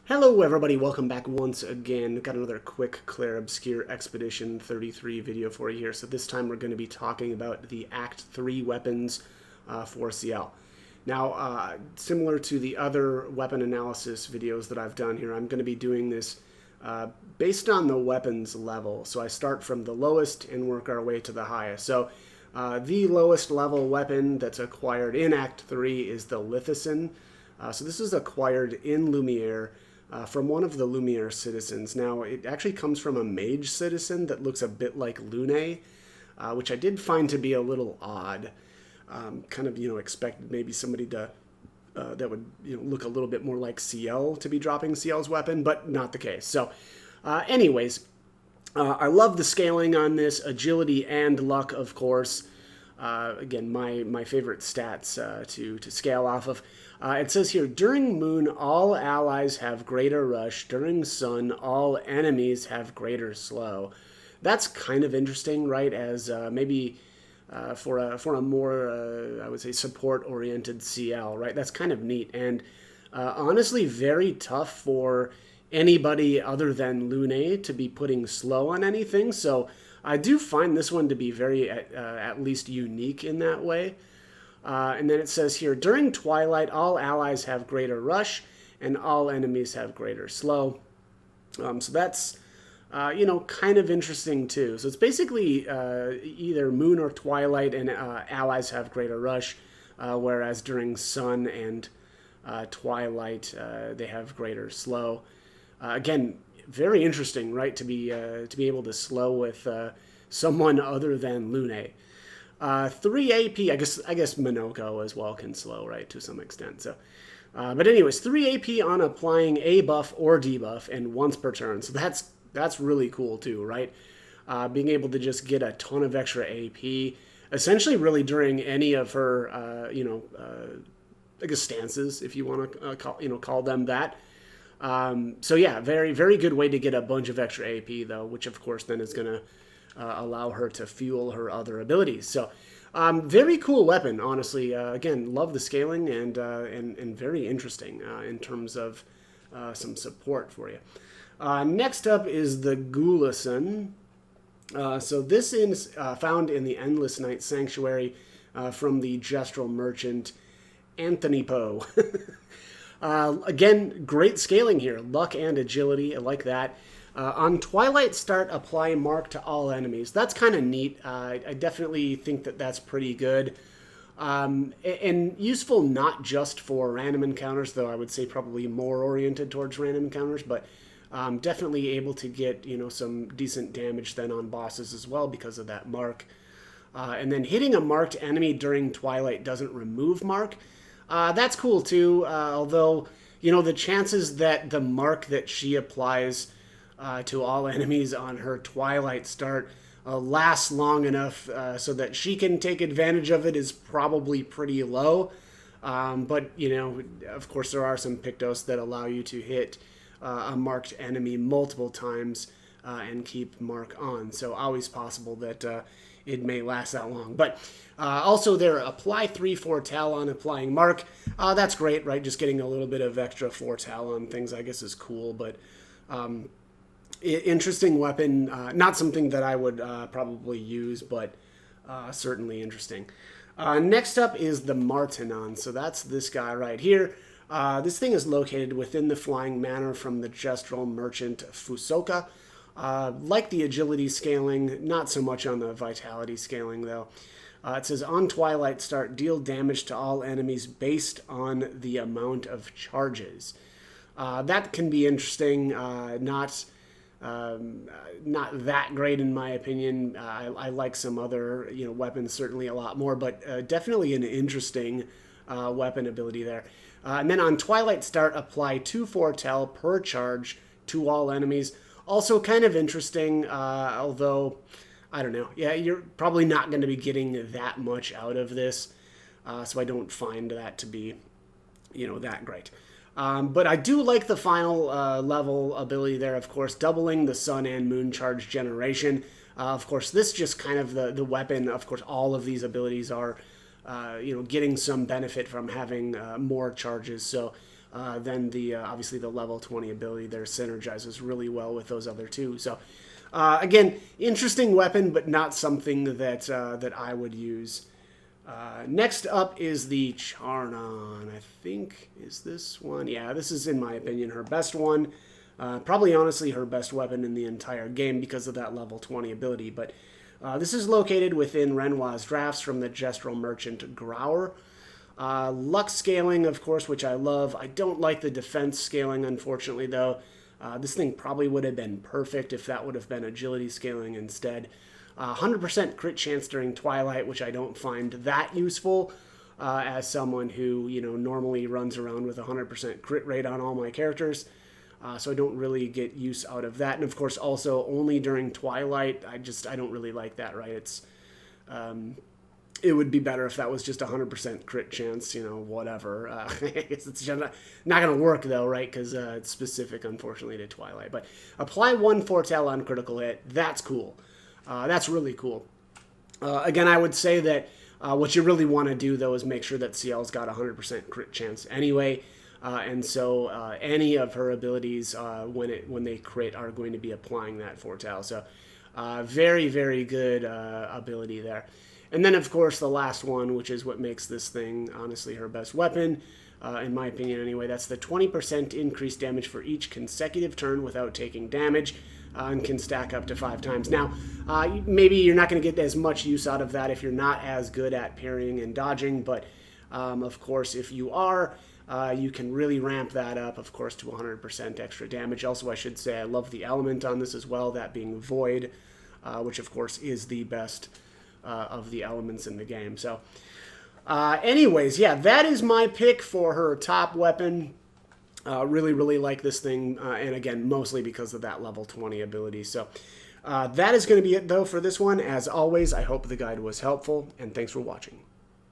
Hello everybody, welcome back once again. Got another quick Clair Obscur Expedition 33 video for you here. So this time we're going to be talking about the Act 3 weapons for Sciel. Now, similar to the other weapon analysis videos that I've done here, I'm going to be doing this based on the weapons level. So I start from the lowest and work our way to the highest. So the lowest level weapon that's acquired in Act 3 is the Lithicin. So this is acquired in Lumiere. From one of the Lumiere citizens. Now, it actually comes from a mage citizen that looks a bit like Lune, which I did find to be a little odd. Kind of, expected maybe somebody to that would look a little bit more like Sciel to be dropping Sciel's weapon, but not the case. So, anyways, I love the scaling on this, agility and luck, of course. Again, my favorite stats to scale off of. It says here, during Moon, all allies have greater rush. During Sun, all enemies have greater slow. That's kind of interesting, right? As maybe for a more, I would say, support-oriented Sciel, right? That's kind of neat. And honestly, very tough for anybody other than Lune to be putting slow on anything. So I do find this one to be very, at least unique in that way. And then it says here, during Twilight, all allies have greater rush, and all enemies have greater slow. So that's, kind of interesting too. So it's basically either Moon or Twilight, and allies have greater rush, whereas during Sun and Twilight, they have greater slow. Again, very interesting, right? To be able to slow with someone other than Lune. 3 AP, I guess Minoko as well can slow, right, to some extent. So, but anyways, 3 AP on applying a buff or debuff, and once per turn. So that's really cool too, right? Being able to just get a ton of extra AP, essentially, really during any of her, I guess stances, if you want to call them that. So yeah, very, very good way to get a bunch of extra AP though, which of course then is going to allow her to fuel her other abilities. So very cool weapon, honestly. Again, love the scaling and very interesting in terms of some support for you. Next up is the Gulison. So this is found in the Endless Night Sanctuary from the Gestural Merchant Anthony Poe. Again, great scaling here. Luck and agility, I like that. On Twilight Start, apply Mark to all enemies. That's kind of neat. I definitely think that that's pretty good. And useful not just for random encounters, though I would say probably more oriented towards random encounters, but definitely able to get, some decent damage then on bosses as well because of that mark. And then hitting a marked enemy during Twilight doesn't remove mark. That's cool too, although, the chances that the mark that she applies to all enemies on her Twilight Start lasts long enough so that she can take advantage of it is probably pretty low. But, of course there are some Pictos that allow you to hit a marked enemy multiple times and keep mark on. So always possible that it may last that long. But also there, apply 3 foretell on applying mark. That's great, right? Just getting a little bit of extra foretell on things, I guess, is cool. But interesting weapon. Not something that I would probably use, but certainly interesting. Next up is the Martinon. So that's this guy right here. This thing is located within the Flying Manor from the Gestural Merchant Fusoka. Like the agility scaling, not so much on the vitality scaling though. It says, on Twilight Start, deal damage to all enemies based on the amount of charges. That can be interesting, not that great in my opinion. I like some other weapons certainly a lot more, but definitely an interesting weapon ability there. And then on Twilight Start, apply 2 foretell per charge to all enemies. Also kind of interesting, although, I don't know. Yeah, you're probably not going to be getting that much out of this, so I don't find that to be, that great. But I do like the final level ability there, of course, doubling the Sun and Moon charge generation. Of course, this just kind of the weapon. Of course, all of these abilities are, getting some benefit from having more charges. So then obviously the level 20 ability there synergizes really well with those other two. So again, interesting weapon, but not something that that I would use. Next up is the Charnon. I think, is this one? Yeah, this is, in my opinion, her best one. Probably, honestly, her best weapon in the entire game because of that level 20 ability. But this is located within Renoir's drafts from the Gestural Merchant Grauer. Luck scaling, of course, which I love. I don't like the defense scaling, unfortunately, though. This thing probably would have been perfect if that would have been agility scaling instead. 100% crit chance during Twilight, which I don't find that useful as someone who, you know, normally runs around with 100% crit rate on all my characters. So I don't really get use out of that. And of course, also only during Twilight. I don't really like that, right? It would be better if that was just 100% crit chance, you know, whatever. I guess it's not going to work, though, right? Because it's specific, unfortunately, to Twilight. But apply 1 Foretell on critical hit. That's cool. That's really cool. Again, I would say that what you really want to do, though, is make sure that Sciel's got 100% crit chance anyway. And so any of her abilities, when they crit, are going to be applying that Foretell. So very, very good ability there. And then, of course, the last one, which is what makes this thing, honestly, her best weapon, in my opinion anyway. That's the 20% increased damage for each consecutive turn without taking damage, and can stack up to 5 times. Now, maybe you're not going to get as much use out of that if you're not as good at parrying and dodging, but, of course, if you are, you can really ramp that up, of course, to 100% extra damage. Also, I should say I love the element on this as well, that being Void, which, of course, is the best of the elements in the game. So, anyways, yeah, that is my pick for her top weapon. Really, really like this thing, and again, mostly because of that level 20 ability. So, that is going to be it, though, for this one. As always, I hope the guide was helpful, and thanks for watching.